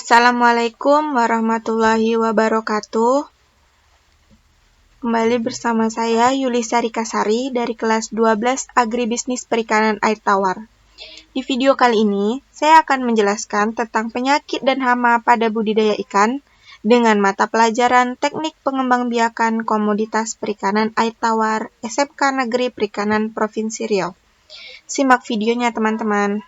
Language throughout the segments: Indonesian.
Assalamualaikum warahmatullahi wabarakatuh. Kembali bersama saya Yulisa Rikasari dari kelas 12 Agribisnis Perikanan Air Tawar. Di video kali ini, saya akan menjelaskan tentang penyakit dan hama pada budidaya ikan dengan mata pelajaran Teknik Pengembangbiakan Komoditas Perikanan Air Tawar SMK Negeri Perikanan Provinsi Riau. Simak videonya teman-teman.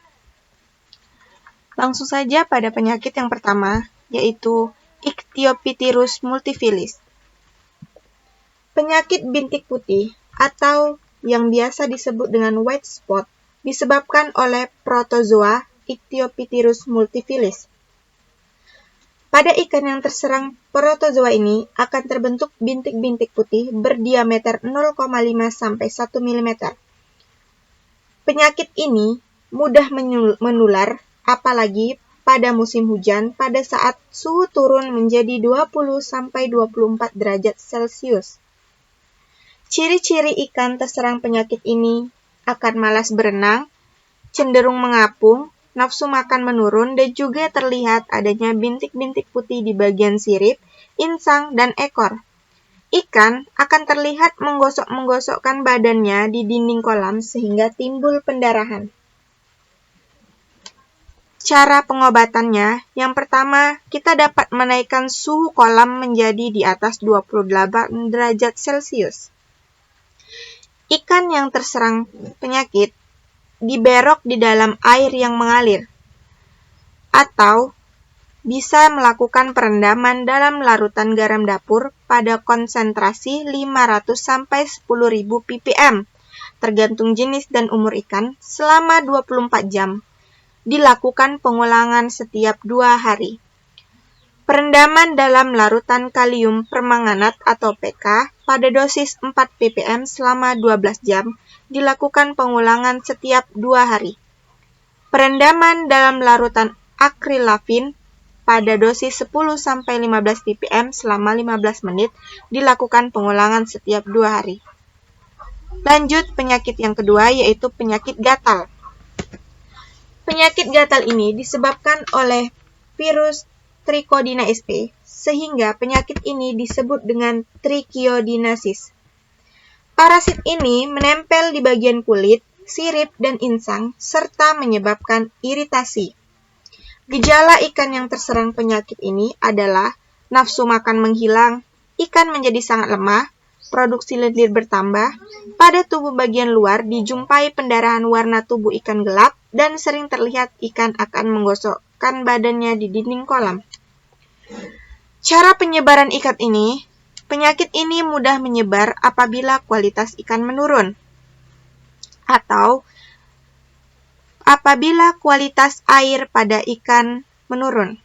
Langsung saja pada penyakit yang pertama, yaitu Ichthyopithyrus multifilis. Penyakit bintik putih atau yang biasa disebut dengan white spot disebabkan oleh protozoa Ichthyopithyrus multifilis. Pada ikan yang terserang protozoa ini akan terbentuk bintik-bintik putih berdiameter 0,5 sampai 1 mm. Penyakit ini mudah menular apalagi pada musim hujan pada saat suhu turun menjadi 20 sampai 24 derajat Celcius. Ciri-ciri ikan terserang penyakit ini akan malas berenang, cenderung mengapung, nafsu makan menurun, dan juga terlihat adanya bintik-bintik putih di bagian sirip, insang, dan ekor. Ikan akan terlihat menggosok-menggosokkan badannya di dinding kolam sehingga timbul pendarahan. Cara pengobatannya, yang pertama, kita dapat menaikkan suhu kolam menjadi di atas 28 derajat Celcius. Ikan yang terserang penyakit diberok di dalam air yang mengalir, atau bisa melakukan perendaman dalam larutan garam dapur pada konsentrasi 500 sampai 10.000 ppm, tergantung jenis dan umur ikan, selama 24 jam. Dilakukan pengulangan setiap 2 hari. Perendaman dalam larutan kalium permanganat atau PK pada dosis 4 ppm selama 12 jam dilakukan pengulangan setiap 2 hari. Perendaman dalam larutan akrilafin pada dosis 10 sampai 15 ppm selama 15 menit dilakukan pengulangan setiap 2 hari. Lanjut penyakit yang kedua yaitu penyakit gatal. Penyakit gatal ini disebabkan oleh virus Trichodina sp, sehingga penyakit ini disebut dengan trichiodinasis. Parasit ini menempel di bagian kulit, sirip, dan insang, serta menyebabkan iritasi. Gejala ikan yang terserang penyakit ini adalah nafsu makan menghilang, ikan menjadi sangat lemah, produksi lendir bertambah, pada tubuh bagian luar dijumpai pendarahan warna tubuh ikan gelap, dan sering terlihat ikan akan menggosokkan badannya di dinding kolam. Cara penyebaran penyakit ini mudah menyebar apabila kualitas ikan menurun, atau apabila kualitas air pada ikan menurun.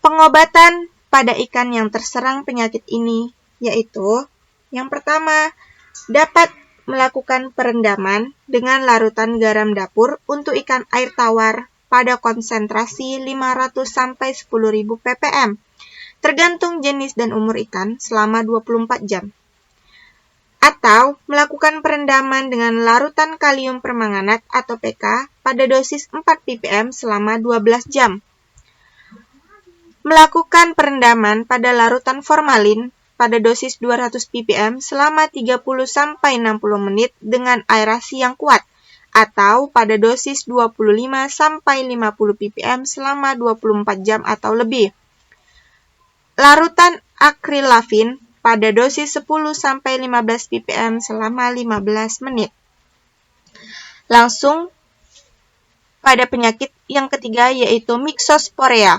Pengobatan pada ikan yang terserang penyakit ini yaitu, yang pertama, dapat melakukan perendaman dengan larutan garam dapur untuk ikan air tawar pada konsentrasi 500 sampai 10.000 ppm, tergantung jenis dan umur ikan selama 24 jam. Atau melakukan perendaman dengan larutan kalium permanganat atau PK pada dosis 4 ppm selama 12 jam. Melakukan perendaman pada larutan formalin pada dosis 200 ppm selama 30 sampai 60 menit dengan aerasi yang kuat, atau pada dosis 25 sampai 50 ppm selama 24 jam atau lebih. Larutan akrilafin pada dosis 10 sampai 15 ppm selama 15 menit. Langsung pada penyakit yang ketiga yaitu Myxosporea.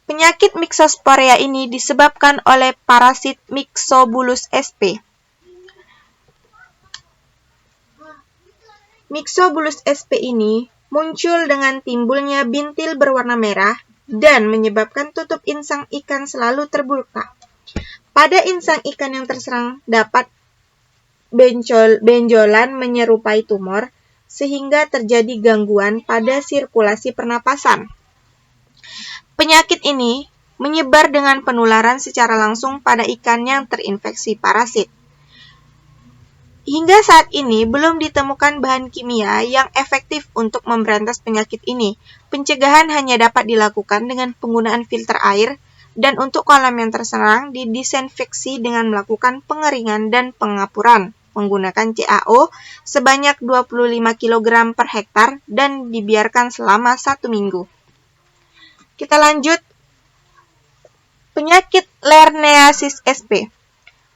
Penyakit Myxosporea ini disebabkan oleh parasit Myxobulus sp. Myxobulus sp ini muncul dengan timbulnya bintil berwarna merah dan menyebabkan tutup insang ikan selalu terbuka. Pada insang ikan yang terserang dapat benjolan menyerupai tumor, sehingga terjadi gangguan pada sirkulasi pernapasan. Penyakit ini menyebar dengan penularan secara langsung pada ikan yang terinfeksi parasit. Hingga saat ini belum ditemukan bahan kimia yang efektif untuk memberantas penyakit ini. Pencegahan hanya dapat dilakukan dengan penggunaan filter air, dan untuk kolam yang terserang didisinfeksi dengan melakukan pengeringan dan pengapuran menggunakan CaO sebanyak 25 kg per hektar dan dibiarkan selama 1 minggu. Kita lanjut. Penyakit Lernaeasis sp.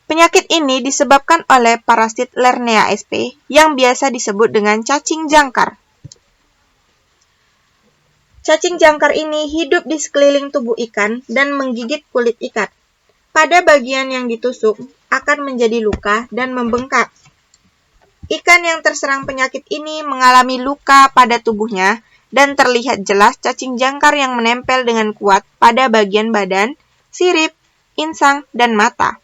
Penyakit ini disebabkan oleh parasit Lernaea sp yang biasa disebut dengan cacing jangkar. Cacing jangkar ini hidup di sekeliling tubuh ikan dan menggigit kulit ikan. Pada bagian yang ditusuk akan menjadi luka dan membengkak. Ikan yang terserang penyakit ini mengalami luka pada tubuhnya dan terlihat jelas cacing jangkar yang menempel dengan kuat pada bagian badan, sirip, insang, dan mata.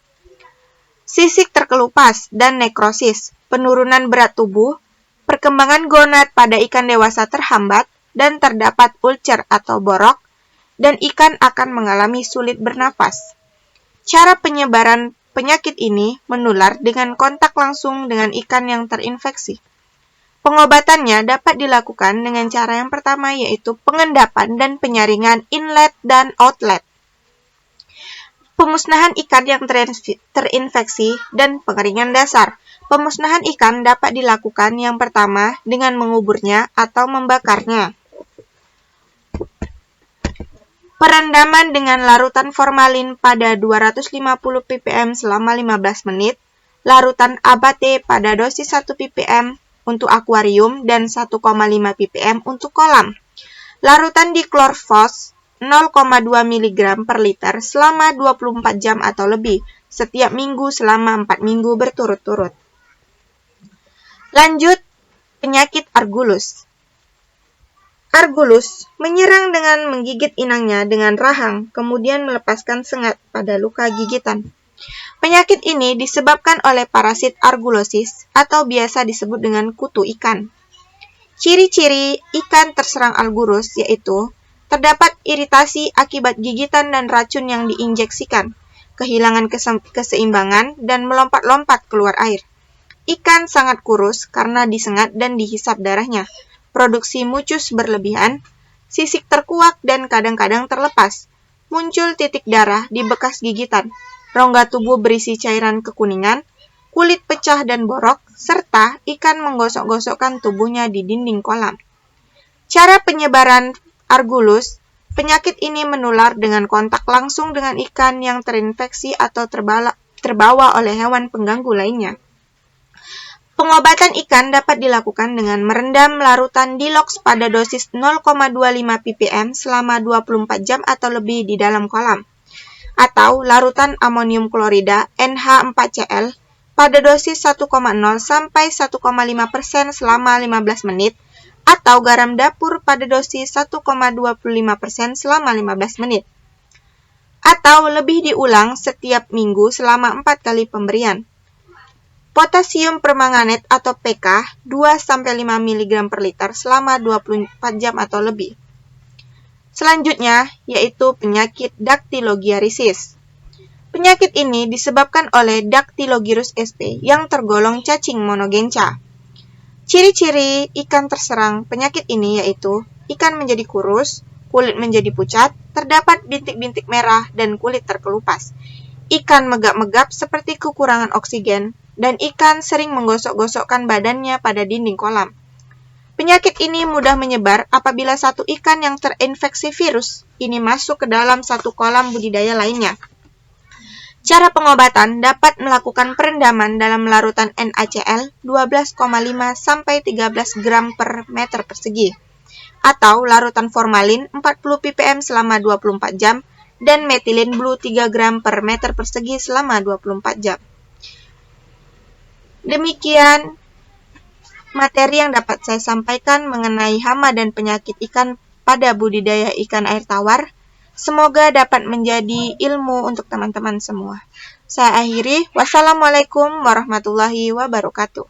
Sisik terkelupas dan nekrosis, penurunan berat tubuh, perkembangan gonad pada ikan dewasa terhambat, dan terdapat ulcer atau borok, dan ikan akan mengalami sulit bernapas. Cara penyebaran penyakit ini menular dengan kontak langsung dengan ikan yang terinfeksi. Pengobatannya dapat dilakukan dengan cara yang pertama, yaitu pengendapan dan penyaringan inlet dan outlet, pemusnahan ikan yang terinfeksi, dan pengeringan dasar. Pemusnahan ikan dapat dilakukan yang pertama dengan menguburnya atau membakarnya. Perendaman dengan larutan formalin pada 250 ppm selama 15 menit, larutan abate pada dosis 1 ppm untuk akuarium dan 1,5 ppm untuk kolam. Larutan diklorfos 0,2 mg per liter selama 24 jam atau lebih, setiap minggu selama 4 minggu berturut-turut. Lanjut, penyakit Argulus. Argulus menyerang dengan menggigit inangnya dengan rahang, kemudian melepaskan sengat pada luka gigitan. Penyakit ini disebabkan oleh parasit Argulosis atau biasa disebut dengan kutu ikan. Ciri-ciri ikan terserang Argulus yaitu terdapat iritasi akibat gigitan dan racun yang diinjeksikan, kehilangan keseimbangan, dan melompat-lompat keluar air. Ikan sangat kurus karena disengat dan dihisap darahnya, produksi mucus berlebihan, sisik terkuak dan kadang-kadang terlepas, muncul titik darah di bekas gigitan, rongga tubuh berisi cairan kekuningan, kulit pecah dan borok, serta ikan menggosok-gosokkan tubuhnya di dinding kolam. Cara penyebaran Argulus, penyakit ini menular dengan kontak langsung dengan ikan yang terinfeksi atau terbawa oleh hewan pengganggu lainnya. Pengobatan ikan dapat dilakukan dengan merendam larutan Dilox pada dosis 0,25 ppm selama 24 jam atau lebih di dalam kolam, atau larutan amonium klorida NH4Cl pada dosis 1,0 sampai 1,5% selama 15 menit, atau garam dapur pada dosis 1,25% selama 15 menit. Atau lebih diulang setiap minggu selama 4 kali pemberian. Potasium permanganat atau PK 2-5 mg per liter selama 24 jam atau lebih. Selanjutnya, yaitu penyakit Dactylogiarisis. Penyakit ini disebabkan oleh Dactylogirus sp yang tergolong cacing monogenca. Ciri-ciri ikan terserang penyakit ini yaitu ikan menjadi kurus, kulit menjadi pucat, terdapat bintik-bintik merah, dan kulit terkelupas. Ikan megap-megap seperti kekurangan oksigen, dan ikan sering menggosok-gosokkan badannya pada dinding kolam. Penyakit ini mudah menyebar apabila satu ikan yang terinfeksi virus ini masuk ke dalam satu kolam budidaya lainnya. Cara pengobatan dapat melakukan perendaman dalam larutan NaCl 12,5 sampai 13 gram per meter persegi, atau larutan formalin 40 ppm selama 24 jam dan metilin blue 3 gram per meter persegi selama 24 jam. Demikian materi yang dapat saya sampaikan mengenai hama dan penyakit ikan pada budidaya ikan air tawar. Semoga dapat menjadi ilmu untuk teman-teman semua. Saya akhiri. Wassalamualaikum warahmatullahi wabarakatuh.